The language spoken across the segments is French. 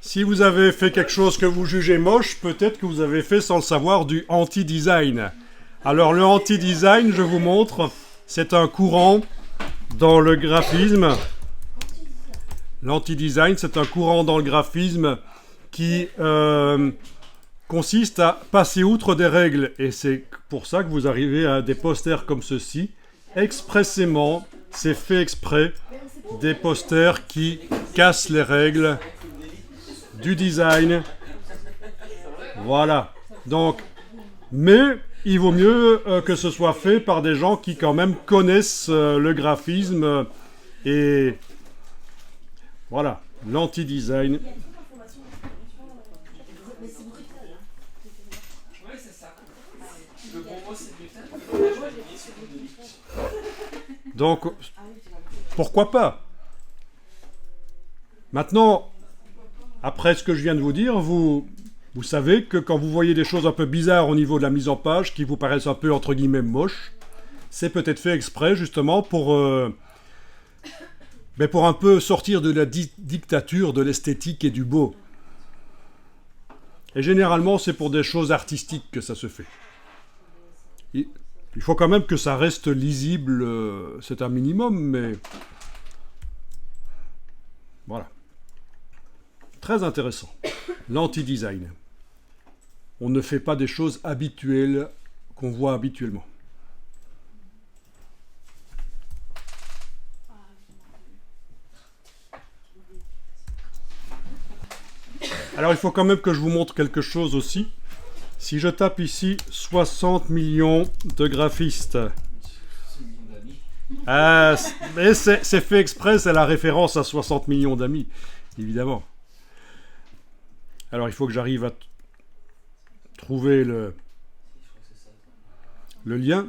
Si vous avez fait quelque chose que vous jugez moche, peut-être que vous avez fait sans le savoir du anti-design. Alors le anti-design, je vous montre, c'est un courant dans le graphisme. L'anti-design, c'est un courant dans le graphisme qui consiste à passer outre des règles. Et c'est pour ça que vous arrivez à des posters comme ceci. Expressément, c'est fait exprès, des posters qui cassent les règles du design. Voilà. Donc, mais il vaut mieux que ce soit fait par des gens qui quand même connaissent le graphisme et voilà, l'anti-design. Donc, pourquoi pas? Maintenant, après ce que je viens de vous dire, vous savez que quand vous voyez des choses un peu bizarres au niveau de la mise en page, qui vous paraissent un peu entre guillemets moches, c'est peut-être fait exprès justement pour un peu sortir de la dictature de l'esthétique et du beau. Et généralement, c'est pour des choses artistiques que ça se fait. Il faut quand même que ça reste lisible, c'est un minimum, mais voilà. Très intéressant. L'anti-design. On ne fait pas des choses habituelles qu'on voit habituellement. Alors il faut quand même que je vous montre quelque chose aussi. Si je tape ici 60 millions de graphistes. Mais c'est fait exprès, c'est la référence à 60 millions d'amis, évidemment. Alors il faut que j'arrive à trouver le lien.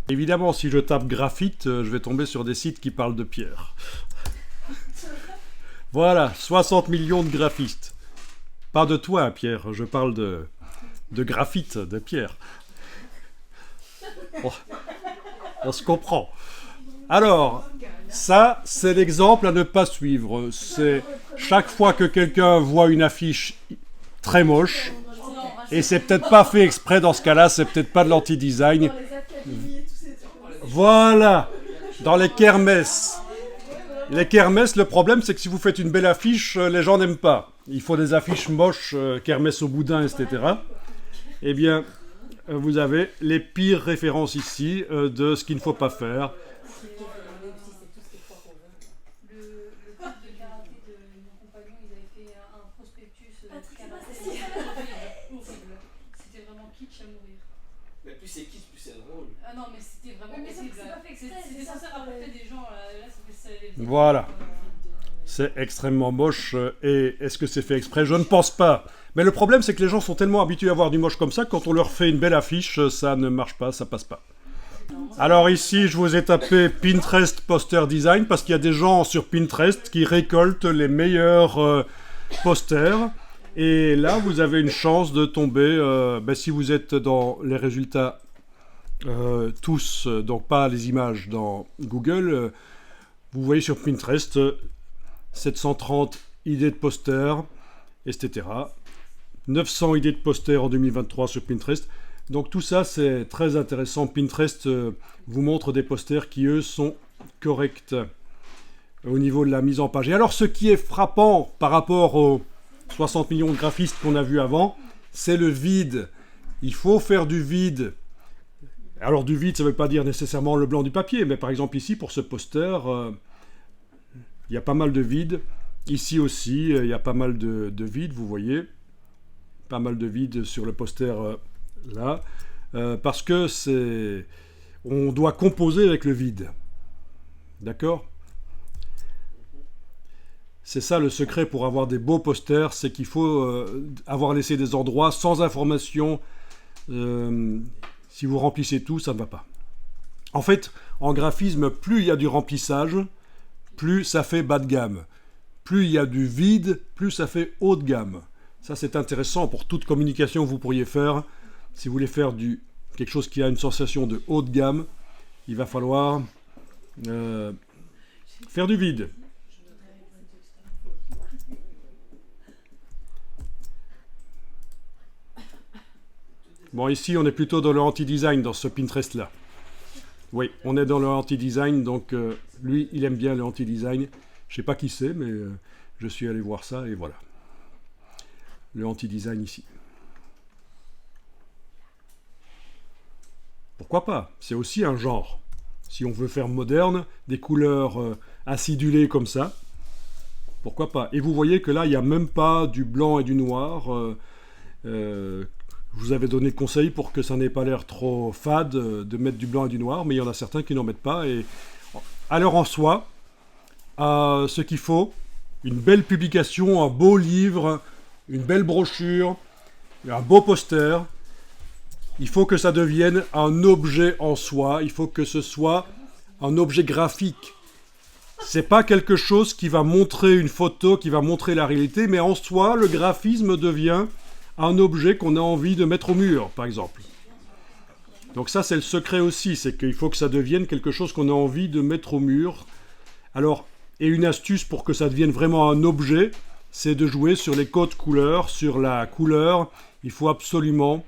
Évidemment, si je tape graphite, je vais tomber sur des sites qui parlent de pierre. Voilà, 60 millions de graphistes. Pas de toi, Pierre, je parle de graphite, de pierre. On se comprend. Alors, ça, c'est l'exemple à ne pas suivre. C'est chaque fois que quelqu'un voit une affiche très moche, et c'est peut-être pas fait exprès dans ce cas-là, c'est peut-être pas de l'anti-design. Voilà, dans les kermesses. Les kermesses, le problème, c'est que si vous faites une belle affiche, les gens n'aiment pas. Il faut des affiches moches, kermesse au boudin, etc. Eh bien, vous avez les pires références ici de ce qu'il ne faut pas faire. Voilà. C'est extrêmement moche. Et est-ce que c'est fait exprès? Je ne pense pas. Mais le problème, c'est que les gens sont tellement habitués à voir du moche comme ça, quand on leur fait une belle affiche, ça ne marche pas, ça passe pas. Alors ici, je vous ai tapé Pinterest Poster Design, parce qu'il y a des gens sur Pinterest qui récoltent les meilleurs posters. Et là, vous avez une chance de tomber, si vous êtes dans les résultats tous, donc pas les images dans Google, vous voyez sur Pinterest 730 idées de posters, etc. 900 idées de posters en 2023 sur Pinterest. Donc tout ça, c'est très intéressant. Pinterest vous montre des posters qui, eux, sont corrects au niveau de la mise en page. Et alors, ce qui est frappant par rapport aux 60 millions de graphistes qu'on a vus avant, c'est le vide. Il faut faire du vide. Alors du vide, ça ne veut pas dire nécessairement le blanc du papier, mais par exemple ici, pour ce poster, il y a pas mal de vide. Ici aussi, il y a pas mal de vide, vous voyez. Pas mal de vide sur le poster là. Parce que on doit composer avec le vide. D'accord ? C'est ça le secret pour avoir des beaux posters, c'est qu'il faut avoir laissé des endroits sans information. Si vous remplissez tout, ça ne va pas. En fait, en graphisme, plus il y a du remplissage, plus ça fait bas de gamme. Plus il y a du vide, plus ça fait haut de gamme. Ça, c'est intéressant pour toute communication que vous pourriez faire. Si vous voulez faire quelque chose qui a une sensation de haut de gamme, il va falloir faire du vide. Bon, ici, on est plutôt dans le anti-design, dans ce Pinterest-là. Oui, on est dans le anti-design, donc lui, il aime bien le anti-design. Je sais pas qui c'est, mais je suis allé voir ça, et voilà. Le anti-design ici. Pourquoi pas? C'est aussi un genre. Si on veut faire moderne, des couleurs acidulées comme ça, pourquoi pas? Et vous voyez que là, il n'y a même pas du blanc et du noir. Je vous avais donné conseil pour que ça n'ait pas l'air trop fade de mettre du blanc et du noir, mais il y en a certains qui n'en mettent pas. Et alors en soi, ce qu'il faut, une belle publication, un beau livre, une belle brochure, un beau poster. Il faut que ça devienne un objet en soi, il faut que ce soit un objet graphique. C'est pas quelque chose qui va montrer une photo, qui va montrer la réalité, mais en soi, le graphisme devient un objet qu'on a envie de mettre au mur, par exemple. Donc ça, c'est le secret aussi, c'est qu'il faut que ça devienne quelque chose qu'on a envie de mettre au mur. Alors, et une astuce pour que ça devienne vraiment un objet, c'est de jouer sur les codes couleurs, sur la couleur. Il faut absolument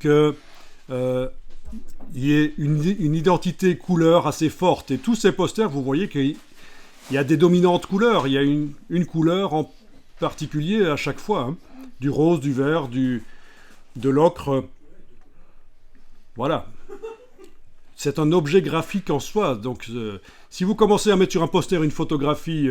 qu'il y ait une identité couleur assez forte. Et tous ces posters, vous voyez qu'il y a des dominantes couleurs. Il y a une couleur en particulier à chaque fois. Hein. Du rose, du vert, de l'ocre. Voilà. C'est un objet graphique en soi. Donc, si vous commencez à mettre sur un poster une photographie,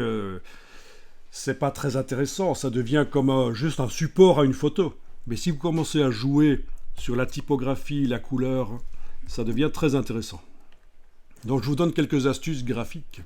c'est pas très intéressant. Ça devient comme juste un support à une photo. Mais si vous commencez à jouer sur la typographie, la couleur, ça devient très intéressant. Donc je vous donne quelques astuces graphiques.